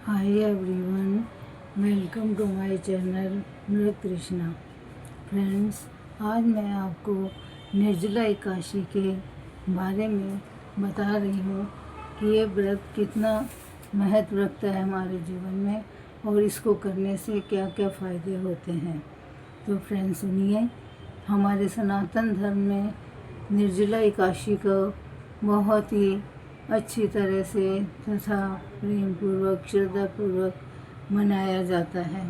Hi everyone, welcome to my channel मृत Krishna. Friends, आज मैं आपको निर्जला एकादशी के बारे में बता रही हूँ कि ये व्रत कितना महत्व रखता है हमारे जीवन में और इसको करने से क्या क्या फ़ायदे होते हैं। तो फ्रेंड्स सुनिए, हमारे सनातन धर्म में निर्जला एकादशी को बहुत ही अच्छी तरह से तथा प्रेम पूर्वक श्रद्धापूर्वक मनाया जाता है।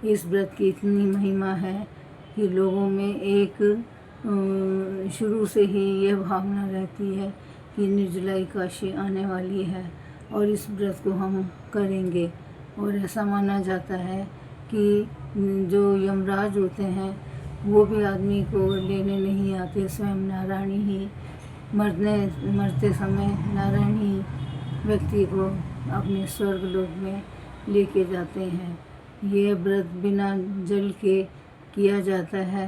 इस व्रत की इतनी महिमा है कि लोगों में एक शुरू से ही यह भावना रहती है कि निर्जला एकादशी आने वाली है और इस व्रत को हम करेंगे। और ऐसा माना जाता है कि जो यमराज होते हैं वो भी आदमी को लेने नहीं आते, स्वयं नारायण ही मरते समय नारायण ही व्यक्ति को अपने स्वर्ग लोक में लेके जाते हैं। ये व्रत बिना जल के किया जाता है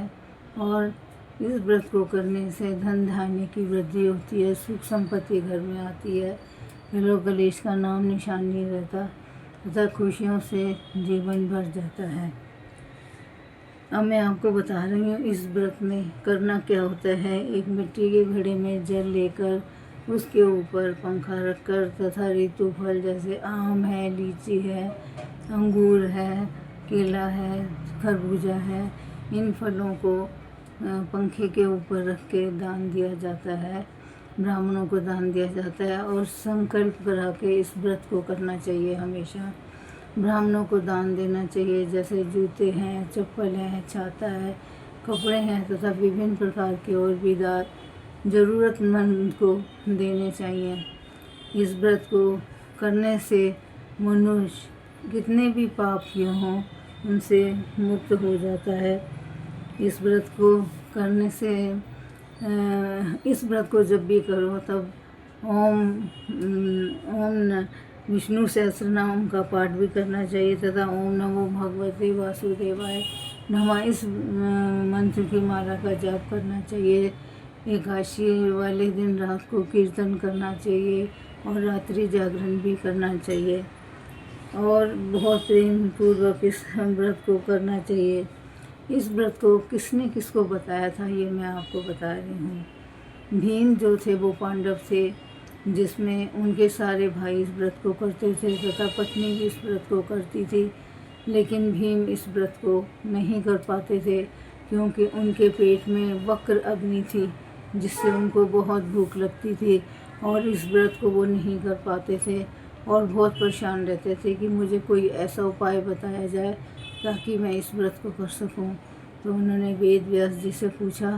और इस व्रत को करने से धन धान्य की वृद्धि होती है, सुख संपत्ति घर में आती है, लोग कलेश का नाम निशान नहीं रहता तथा खुशियों से जीवन भर जाता है। अब मैं आपको बता रही हूँ इस व्रत में करना क्या होता है। एक मिट्टी के घड़े में जल लेकर उसके ऊपर पंखा रखकर तथा ऋतु फल जैसे आम है, लीची है, अंगूर है, केला है, खरबूजा है, इन फलों को पंखे के ऊपर रख के दान दिया जाता है, ब्राह्मणों को दान दिया जाता है और संकल्प करा के इस व्रत को करना चाहिए। हमेशा ब्राह्मणों को दान देना चाहिए, जैसे जूते हैं, चप्पल हैं, छाता है, कपड़े हैं तथा विभिन्न प्रकार के और भी दान ज़रूरतमंद को देने चाहिए। इस व्रत को करने से मनुष्य कितने भी पाप किए हों उनसे मुक्त हो जाता है। इस व्रत को करने से इस व्रत को जब भी करो तब ओम विष्णु सहस्त्र नाम का पाठ भी करना चाहिए तथा ओम नमो भगवते वासुदेवाय नमः इस मंत्र की माला का जाप करना चाहिए। एकादशी वाले दिन रात को कीर्तन करना चाहिए और रात्रि जागरण भी करना चाहिए और बहुत प्रेम पूर्वक इस व्रत को करना चाहिए। इस व्रत को किसने किसको बताया था ये मैं आपको बता रही हूँ। भीम जो थे वो पांडव थे, जिसमें उनके सारे भाई इस व्रत को करते थे तथा पत्नी भी इस व्रत को करती थी, लेकिन भीम इस व्रत को नहीं कर पाते थे क्योंकि उनके पेट में वक्र अग्नि थी जिससे उनको बहुत भूख लगती थी और इस व्रत को वो नहीं कर पाते थे और बहुत परेशान रहते थे कि मुझे कोई ऐसा उपाय बताया जाए ताकि मैं इस व्रत को कर सकूं। तो उन्होंने वेद व्यास जी से पूछा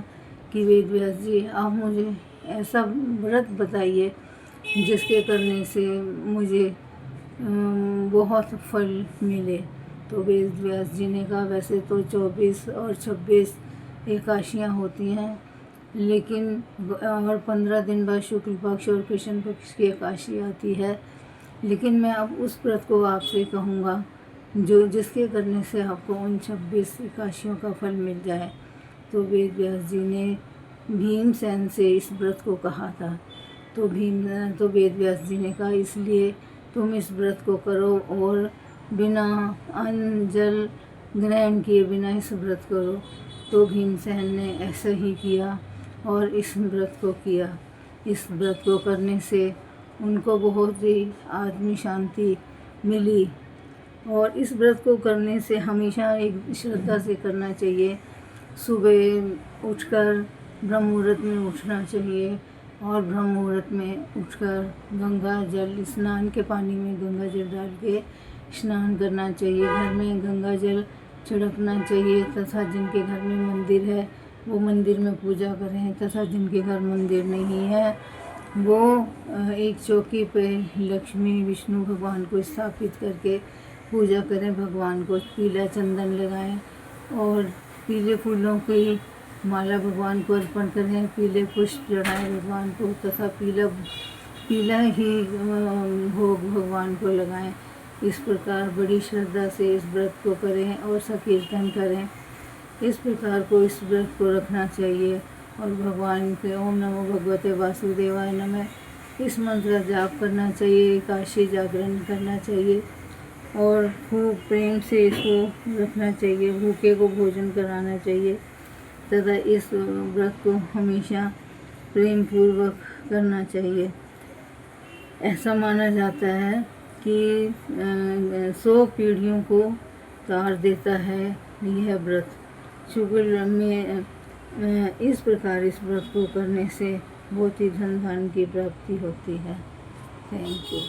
कि वेद व्यास जी, आप मुझे ऐसा व्रत बताइए जिसके करने से मुझे बहुत फल मिले। तो वेद व्यास जी ने कहा, वैसे तो 24 और 26 एकादशियाँ होती हैं, लेकिन और 15 दिन बाद शुक्ल पक्ष और कृष्ण पक्ष की एकादशी आती है, लेकिन मैं अब उस व्रत को आपसे कहूँगा जो जिसके करने से आपको उन 26 एकादशियों का फल मिल जाए। तो वेद व्यास जी ने भीमसेन से इस व्रत को कहा था। तो वेद व्यास जी ने कहा, इसलिए तुम इस व्रत को करो और बिना अन्न जल ग्रहण किए बिना इस व्रत करो। तो भीमसेन ने ऐसा ही किया और इस व्रत को किया। इस व्रत को करने से उनको बहुत ही आत्मिक शांति मिली और इस व्रत को करने से हमेशा एक श्रद्धा से करना चाहिए। सुबह उठकर ब्रह्म मुहूर्त में उठना चाहिए और ब्रह्म मुहूर्त में उठकर गंगा जल स्नान के पानी में गंगा जल डाल के स्नान करना चाहिए। घर में गंगा जल छिड़कना चाहिए तथा जिनके घर में मंदिर है वो मंदिर में पूजा करें तथा जिनके घर मंदिर नहीं है वो एक चौकी पे लक्ष्मी विष्णु भगवान को स्थापित करके पूजा करें। भगवान को पीला चंदन लगाएं और पीले फूलों की माला भगवान को अर्पण करें, पीले पुष्प चढ़ाएं भगवान को तथा पीला ही भोग भगवान को लगाएं। इस प्रकार बड़ी श्रद्धा से इस व्रत को करें और संकीर्तन करें। इस प्रकार को इस व्रत को रखना चाहिए और भगवान के ओम नमो भगवते वासुदेवाय नमः इस मंत्र का जाप करना चाहिए, एकादशी जागरण करना चाहिए और खूब प्रेम से इसको रखना चाहिए। भूखे को भोजन कराना चाहिए तथा इस व्रत को हमेशा प्रेम पूर्वक करना चाहिए। ऐसा माना जाता है कि 100 पीढ़ियों को तार देता है यह व्रत। शुक्र में इस प्रकार इस व्रत को करने से बहुत ही धन धान्य की प्राप्ति होती है। Thank you.